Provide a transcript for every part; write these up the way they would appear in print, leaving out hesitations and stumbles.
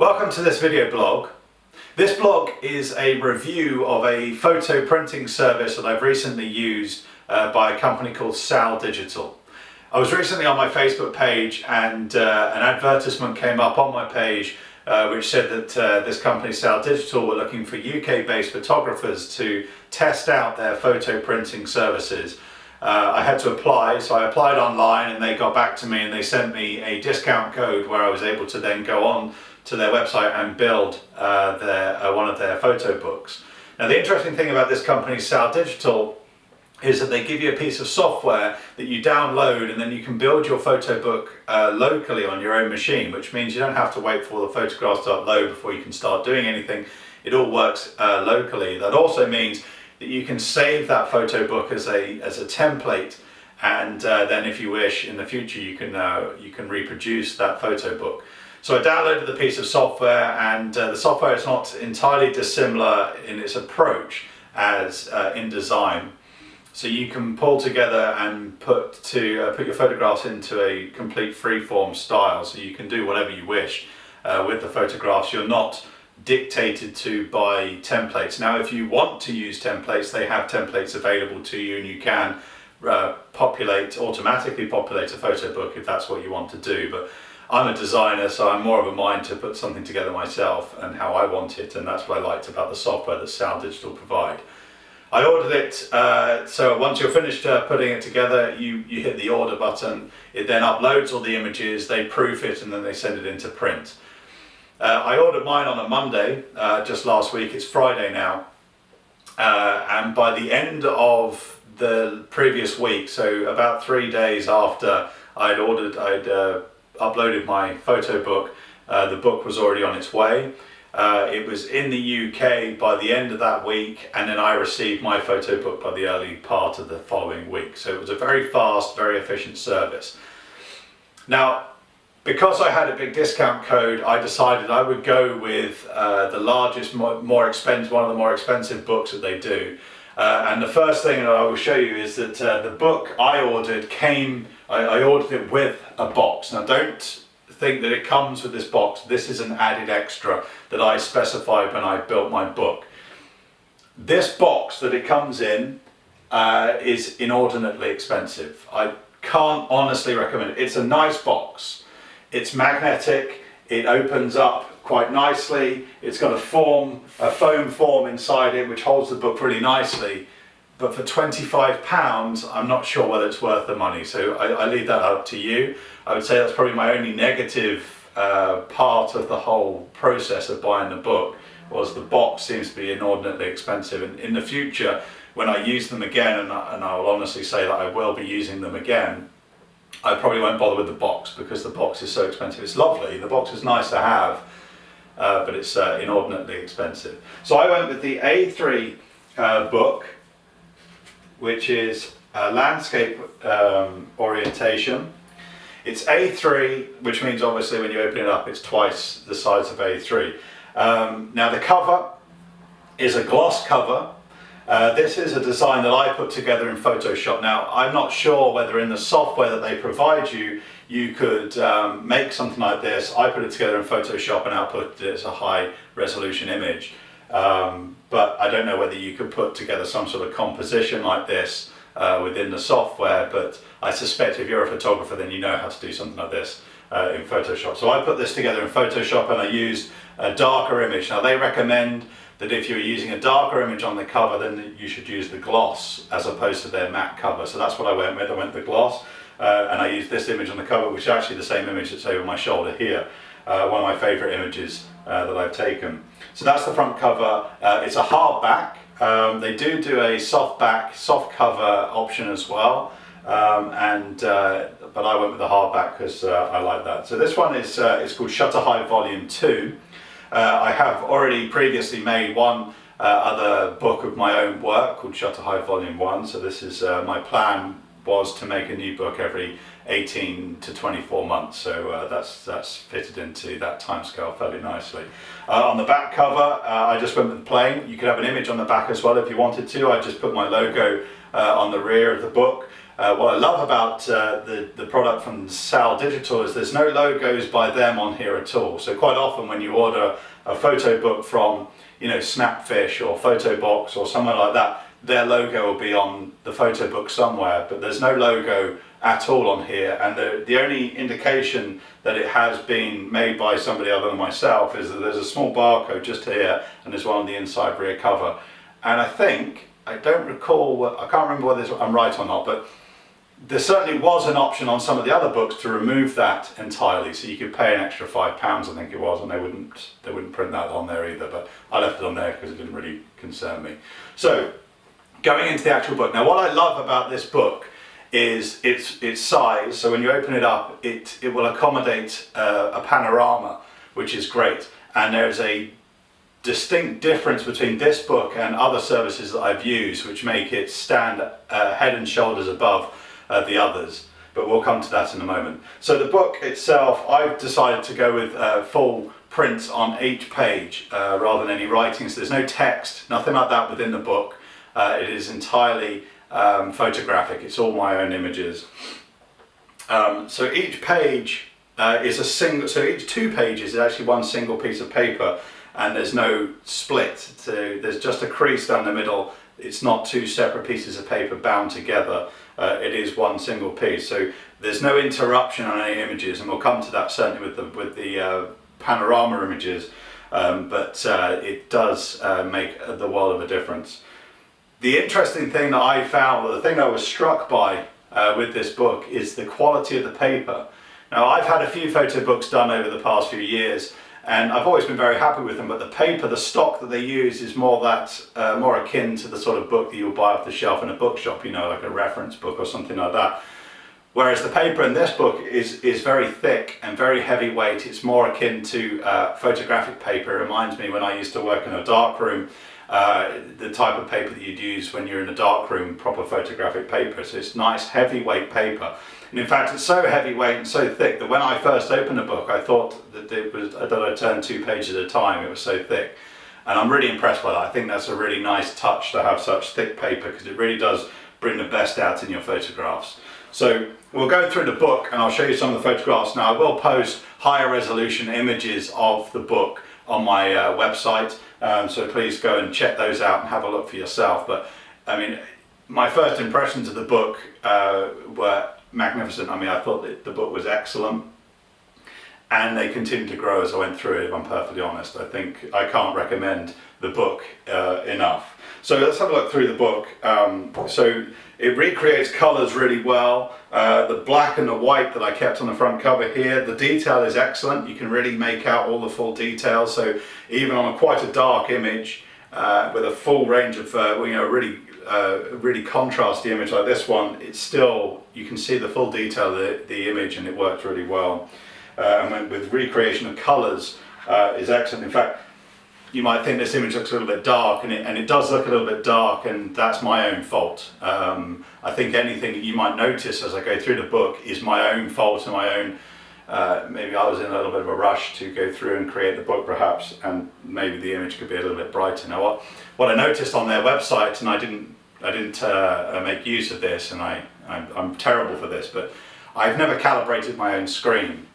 Welcome to this video blog. This blog is a review of a photo printing service that I've recently used by a company called Saal-Digital. I was recently on my Facebook page and an advertisement came up on my page which said that this company Saal-Digital were looking for UK-based photographers to test out their photo printing services. I had to apply, so I applied online and they got back to me and they sent me a discount code where I was able to then go on to their website and build one of their photo books. Now the interesting thing about this company Saal-Digital is that they give you a piece of software that you download and then you can build your photo book locally on your own machine, which means you don't have to wait for the photographs to upload before you can start doing anything. It all works locally. That also means that you can save that photo book as a template, and then if you wish in the future you can reproduce that photo book. So I downloaded the piece of software, and the software is not entirely dissimilar in its approach as in design. So you can pull together and put your photographs into a complete freeform style, so you can do whatever you wish with the photographs. You're not dictated to by templates. Now if you want to use templates, they have templates available to you, and you can automatically populate a photo book if that's what you want to do. But I'm a designer, so I'm more of a mind to put something together myself and how I want it, and that's what I liked about the software that Saal-Digital provide. I ordered it, so once you're finished putting it together, you hit the order button. It then uploads all the images, they proof it, and then they send it into print. I ordered mine on a Monday, just last week. It's Friday now, and by the end of the previous week, so about 3 days after I'd uploaded my photo book, the book was already on its way. It was in the UK by the end of that week, and then I received my photo book by the early part of the following week. So it was a very fast, very efficient service. Now, because I had a big discount code, I decided I would go with the largest, more expensive, one of the more expensive books that they do. And the first thing that I will show you is that the book I ordered I ordered it with a box. Now don't think that it comes with this box. This is an added extra that I specified when I built my book. This box that it comes in is inordinately expensive. I can't honestly recommend it. It's a nice box. It's magnetic, it opens up quite nicely, it's got a foam form inside it which holds the book really nicely, but for £25 I'm not sure whether it's worth the money, so I leave that up to you. I would say that's probably my only negative part of the whole process of buying the book, was the box seems to be inordinately expensive. And in the future, when I use them again, and I will honestly say that I will be using them again, I probably won't bother with the box because the box is so expensive. It's lovely, the box is nice to have, but it's inordinately expensive. So I went with the A3 book, which is landscape orientation. It's A3, which means obviously when you open it up it's twice the size of A3. Now the cover is a gloss cover. This is a design that I put together in Photoshop. Now I'm not sure whether in the software that they provide you could make something like this. I put it together in Photoshop and output it as a high resolution image, but I don't know whether you could put together some sort of composition like this within the software, but I suspect if you're a photographer then you know how to do something like this in Photoshop. So I put this together in Photoshop and I used a darker image. Now they recommend that if you're using a darker image on the cover, then you should use the gloss as opposed to their matte cover. So that's what I went with. I went with the gloss, and I used this image on the cover, which is actually the same image that's over my shoulder here. One of my favourite images that I've taken. So that's the front cover. It's a hardback. They do a soft cover option as well, but I went with the hardback because I like that. So this one is it's called Shutterhive Volume 2. I have already previously made one other book of my own work called Shutterhive Volume 1, so this is my plan was to make a new book every 18 to 24 months, so that's fitted into that timescale fairly nicely. On the back cover, I just went with plain. You could have an image on the back as well if you wanted to. I just put my logo on the rear of the book. What I love about the product from Saal-Digital is there's no logos by them on here at all. So quite often when you order a photo book from, you know, Snapfish or Photobox or somewhere like that, their logo will be on the photo book somewhere, but there's no logo at all on here. And the only indication that it has been made by somebody other than myself is that there's a small barcode just here, and there's one on the inside rear cover. And I don't recall, I can't remember whether I'm right or not, but there certainly was an option on some of the other books to remove that entirely, so you could pay an extra £5, I think it was, and they wouldn't print that on there either. But I left it on there because it didn't really concern me. So going into the actual book, now what I love about this book is its size. So when you open it up, it will accommodate a panorama, which is great. And there's a distinct difference between this book and other services that I've used, which make it stand head and shoulders above the others, but we'll come to that in a moment. So the book itself, I've decided to go with full print on each page rather than any writing, so there's no text, nothing like that within the book. It is entirely photographic, it's all my own images. So each page is a single, so each 2 pages is actually one single piece of paper, and there's no split, so there's just a crease down the middle. It's not 2 separate pieces of paper bound together. It is one single piece, so there's no interruption on any images, and we'll come to that certainly with the panorama images, but it does make the world of a difference. The interesting thing that I found, or the thing I was struck by with this book, is the quality of the paper. Now, I've had a few photo books done over the past few years, and I've always been very happy with them, but the paper, the stock that they use is more akin to the sort of book that you'll buy off the shelf in a bookshop, you know, like a reference book or something like that. Whereas the paper in this book is very thick and very heavyweight. It's more akin to photographic paper. It reminds me when I used to work in a darkroom, the type of paper that you'd use when you're in a darkroom, proper photographic paper. So it's nice heavyweight paper. And in fact, it's so heavyweight and so thick that when I first opened the book, I thought that I turned 2 pages at a time. It was so thick. And I'm really impressed by that. I think that's a really nice touch to have such thick paper, because it really does bring the best out in your photographs. So we'll go through the book and I'll show you some of the photographs. Now, I will post higher resolution images of the book on my website, so please go and check those out and have a look for yourself. But I mean, my first impressions of the book were magnificent. I mean, I thought that the book was excellent, and they continued to grow as I went through it, if I'm perfectly honest. I think I can't recommend the book enough. So let's have a look through the book. So it recreates colours really well. The black and the white that I kept on the front cover here, the detail is excellent. You can really make out all the full details. So even on quite a dark image, with a full range of really contrasty image like this one, it's still, you can see the full detail of the image, and it works really well. And with recreation of colours is excellent. In fact, you might think this image looks a little bit dark, and it does look a little bit dark, and that's my own fault. I think anything that you might notice as I go through the book is my own fault, and my own, maybe I was in a little bit of a rush to go through and create the book perhaps, and maybe the image could be a little bit brighter. Now what I noticed on their website, and I didn't make use of this, and I'm terrible for this, but I've never calibrated my own screen.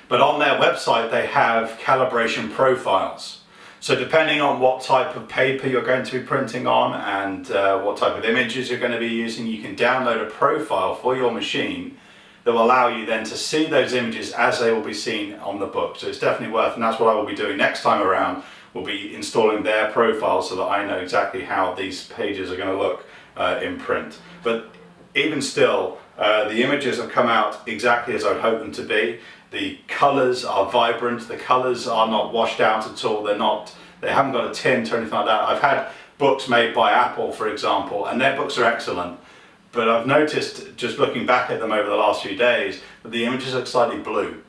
But on their website they have calibration profiles. So depending on what type of paper you're going to be printing on and what type of images you're going to be using, you can download a profile for your machine that will allow you then to see those images as they will be seen on the book. So it's definitely worth, and that's what I will be doing next time around. We'll be installing their profile so that I know exactly how these pages are going to look in print. But even still, the images have come out exactly as I'd hoped them to be. The colours are vibrant, the colours are not washed out at all, they haven't got a tint or anything like that. I've had books made by Apple, for example, and their books are excellent, but I've noticed, just looking back at them over the last few days, that the images look slightly blue.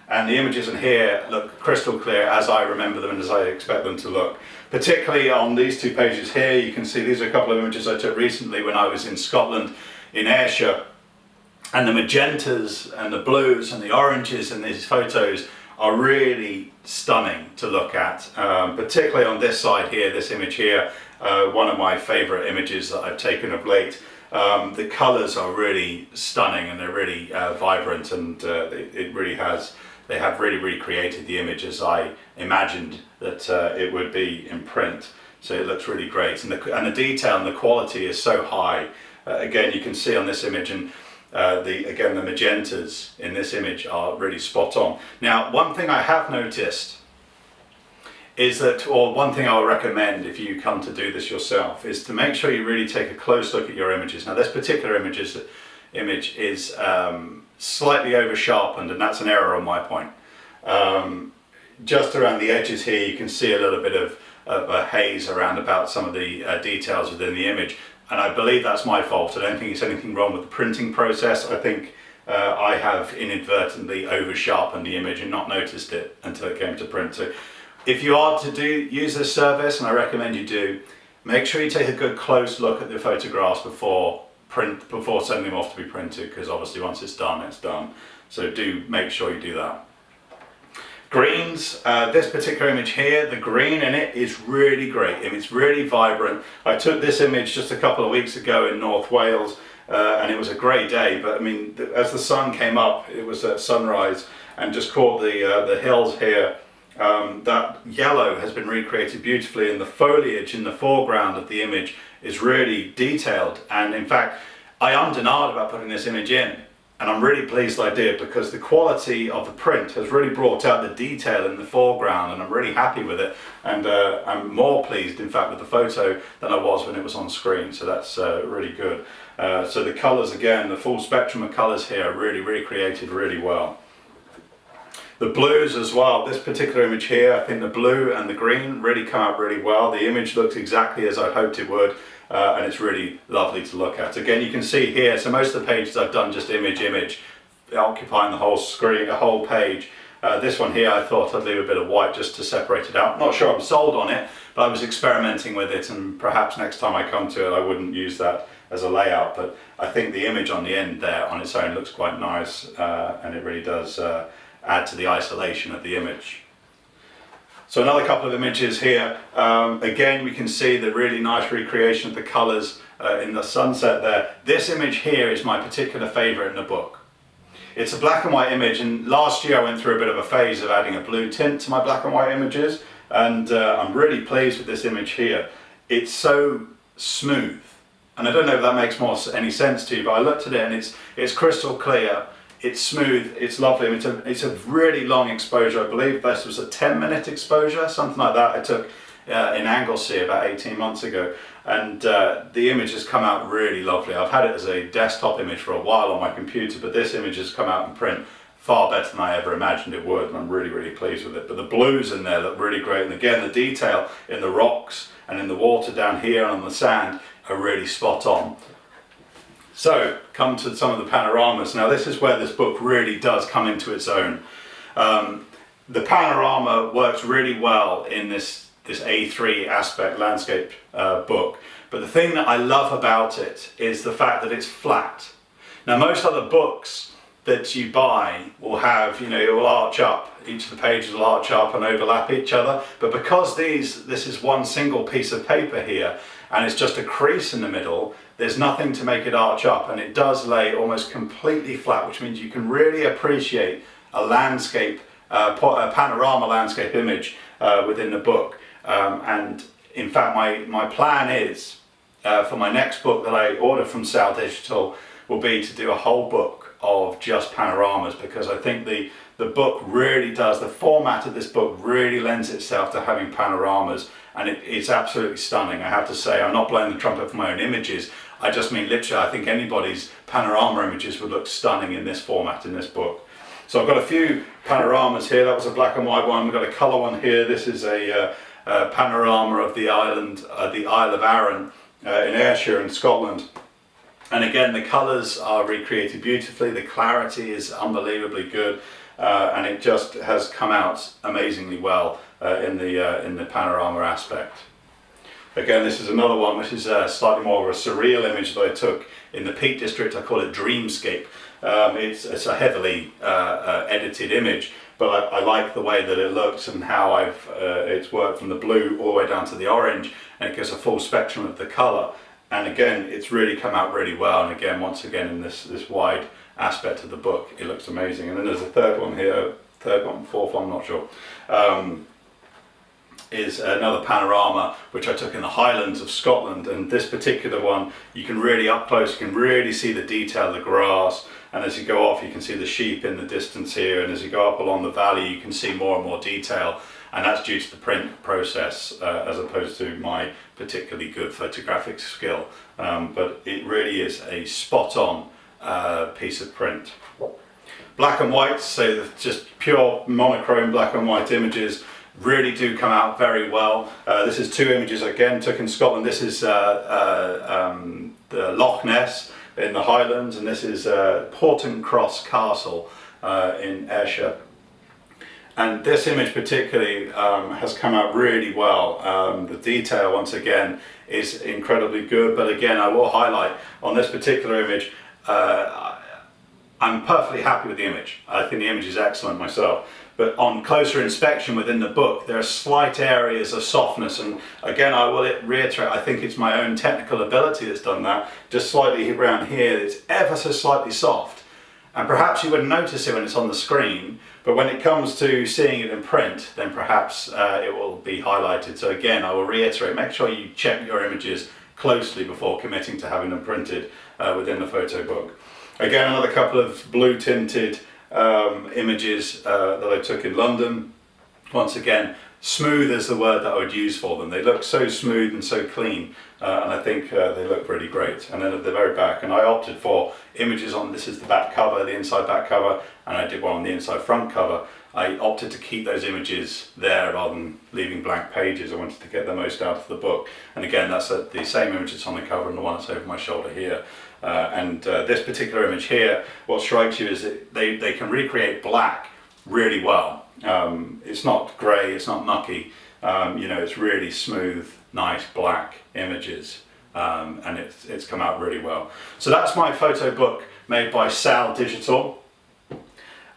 And the images in here look crystal clear as I remember them and as I expect them to look. Particularly on these 2 pages here, you can see these are a couple of images I took recently when I was in Scotland, in Ayrshire. And the magentas and the blues and the oranges in these photos are really stunning to look at, particularly on this side here, this image here, one of my favourite images that I've taken of late. The colours are really stunning and they're really vibrant, and they have really recreated the image as I imagined that it would be in print. So it looks really great, and the detail and the quality is so high. Again, you can see on this image, and the magentas in this image are really spot on. Now, one thing I have noticed is that, or one thing I would recommend if you come to do this yourself, is to make sure you really take a close look at your images. Now, this particular image is slightly over sharpened, and that's an error on my point. Just around the edges here, you can see a little bit of a haze around about some of the details within the image, and I believe that's my fault. I don't think it's anything wrong with the printing process. I think I have inadvertently over sharpened the image and not noticed it until it came to print. So if you are to use this service, and I recommend you do, make sure you take a good close look at the photographs before sending them off to be printed, because obviously once it's done, it's done. So do make sure you do that. Greens, this particular image here, the green in it is really great. It's really vibrant. I took this image just a couple of weeks ago in North Wales, and it was a great day, but I mean, as the sun came up, it was at sunrise, and just caught the hills here. That yellow has been recreated beautifully, and the foliage in the foreground of the image is really detailed. And in fact, I undenied about putting this image in, and I'm really pleased I did, because the quality of the print has really brought out the detail in the foreground, and I'm really happy with it. And I'm more pleased, in fact, with the photo than I was when it was on screen, so that's really good. So the colours, again, the full spectrum of colours here are really recreated really well. The blues as well, this particular image here, I think the blue and the green really come out really well. The image looks exactly as I hoped it would, and it's really lovely to look at. Again, you can see here, so most of the pages I've done just image, occupying the whole screen, the whole page. This one here, I thought I'd leave a bit of white just to separate it out. Not sure I'm sold on it, but I was experimenting with it, and perhaps next time I come to it, I wouldn't use that as a layout. But I think the image on the end there on its own looks quite nice, and it really does add to the isolation of the image. So another couple of images here. Again, we can see the really nice recreation of the colours in the sunset there. This image here is my particular favourite in the book. It's a black and white image, and last year I went through a bit of a phase of adding a blue tint to my black and white images, and I'm really pleased with this image here. It's so smooth, and I don't know if that makes any sense to you, but I looked at it and it's crystal clear. It's smooth, it's lovely. It's a really long exposure. I believe this was a 10-minute exposure, something like that. I took in Anglesey about 18 months ago, and the image has come out really lovely. I've had it as a desktop image for a while on my computer, but this image has come out in print far better than I ever imagined it would, and I'm really, really pleased with it. But the blues in there look really great, and again, the detail in the rocks and in the water down here and on the sand are really spot on. So, come to some of the panoramas. Now, this is where this book really does come into its own. The panorama works really well in this A3 aspect landscape book, but the thing that I love about it is the fact that it's flat. Now, most other books that you buy will have, it will arch up, each of the pages will arch up and overlap each other, but because this is one single piece of paper here, and it's just a crease in the middle, there's nothing to make it arch up, and it does lay almost completely flat, which means you can really appreciate a landscape, a panorama landscape image within the book. And in fact, my plan is, for my next book that I order from Saal-Digital, will be to do a whole book of just panoramas, because I think the book really does, the format of this book really lends itself to having panoramas, and it's absolutely stunning, I have to say. I'm not blowing the trumpet for my own images, I just mean literally I think anybody's panorama images would look stunning in this format, in this book. So I've got a few panoramas here. That was a black and white one. We've got a colour one here. This is a panorama of the island, the Isle of Arran in Ayrshire in Scotland. And again, the colours are recreated beautifully. The clarity is unbelievably good, and it just has come out amazingly well in the panorama aspect. Again, this is another one which is slightly more of a surreal image that I took in the Peak District. I call it Dreamscape. It's a heavily edited image, but I like the way that it looks and how it's worked from the blue all the way down to the orange, and it gives a full spectrum of the colour. And again, it's really come out really well. And again, once again, in this wide aspect of the book, it looks amazing. And then there's a third one here, fourth one, I'm not sure. Is another panorama which I took in the Highlands of Scotland, and this particular one you can really up close, you can really see the detail of the grass, and as you go off you can see the sheep in the distance here, and as you go up along the valley you can see more and more detail, and that's due to the print process as opposed to my particularly good photographic skill, but it really is a spot on piece of print. Black and white, so just pure monochrome black and white images really do come out very well. This is two images again took in Scotland. This is the Loch Ness in the Highlands, and this is Porton Cross Castle in Ayrshire. And this image particularly has come out really well. The detail once again is incredibly good, but again I will highlight on this particular image, I'm perfectly happy with the image. I think the image is excellent myself. But on closer inspection within the book, there are slight areas of softness, and again I will reiterate, I think it's my own technical ability that's done that. Just slightly around here, it's ever so slightly soft, and perhaps you wouldn't notice it when it's on the screen, but when it comes to seeing it in print, then perhaps it will be highlighted. So again, I will reiterate, make sure you check your images closely before committing to having them printed within the photo book. Again, another couple of blue tinted images that I took in London. Once again, smooth is the word that I would use for them. They look so smooth and so clean, and I think they look really great. And then at the very back, and I opted for images on, this is the back cover, the inside back cover, and I did one on the inside front cover. I opted to keep those images there rather than leaving blank pages. I wanted to get the most out of the book. And again, that's the same image that's on the cover and the one that's over my shoulder here. This particular image here, what strikes you is that they can recreate black really well. It's not grey, it's not mucky, you know, it's really smooth, nice black images, and it's come out really well. So that's my photo book made by Saal-Digital.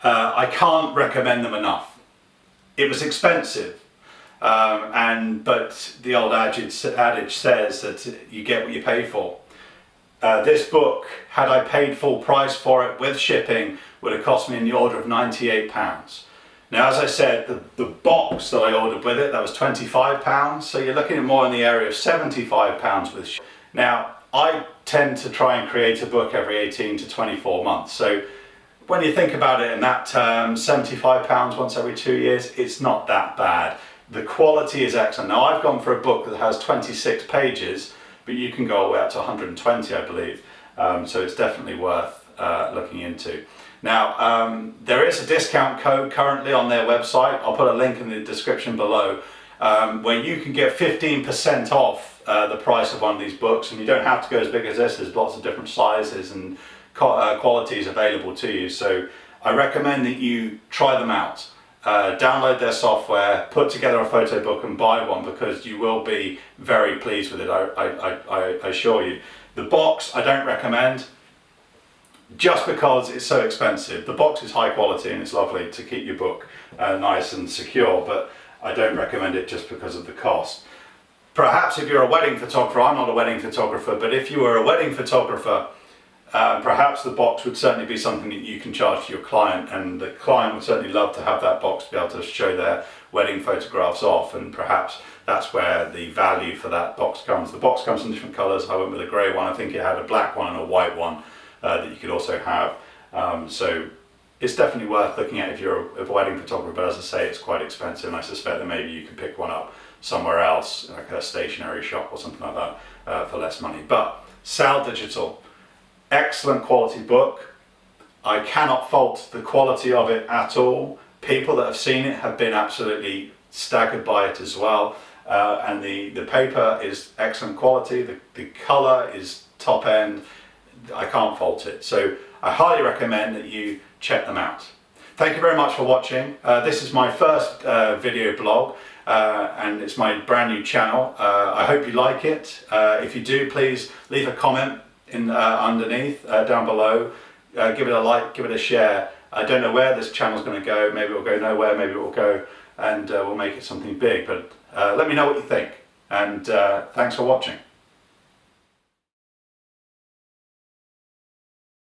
I can't recommend them enough. It was expensive, but the old adage says that you get what you pay for. This book, had I paid full price for it with shipping, would have cost me in the order of £98. Now, as I said, the box that I ordered with it, that was £25, so you're looking at more in the area of £75 with shipping. Now, I tend to try and create a book every 18 to 24 months, so when you think about it in that term, £75 once every 2 years, it's not that bad. The quality is excellent. Now, I've gone for a book that has 26 pages, but you can go all the way up to 120, I believe. So it's definitely worth looking into. Now, there is a discount code currently on their website. I'll put a link in the description below, where you can get 15% off the price of one of these books, and you don't have to go as big as this. There's lots of different sizes and qualities available to you. So I recommend that you try them out. Download their software, put together a photo book and buy one, because you will be very pleased with it, I assure you. The box I don't recommend, just because it's so expensive. The box is high quality and it's lovely to keep your book nice and secure, but I don't recommend it just because of the cost. Perhaps if you're a wedding photographer, I'm not a wedding photographer, but if you were a wedding photographer, perhaps the box would certainly be something that you can charge to your client, and the client would certainly love to have that box to be able to show their wedding photographs off, and perhaps that's where the value for that box comes. The box comes in different colours. I went with a grey one. I think it had a black one and a white one that you could also have. So it's definitely worth looking at if you're a wedding photographer, but as I say, it's quite expensive, and I suspect that maybe you can pick one up somewhere else, like a stationery shop or something like that, for less money. But Saal-Digital, excellent quality book. I cannot fault the quality of it at all. People that have seen it have been absolutely staggered by it as well. And the paper is excellent quality, the colour is top end. I can't fault it. So I highly recommend that you check them out. Thank you very much for watching. This is my first video blog, and it's my brand new channel. I hope you like it. If you do, please leave a comment underneath, down below. Give it a like, give it a share. I don't know where this channel is going to go. Maybe it will go nowhere, maybe it will go and we'll make it something big, but let me know what you think, and thanks for watching.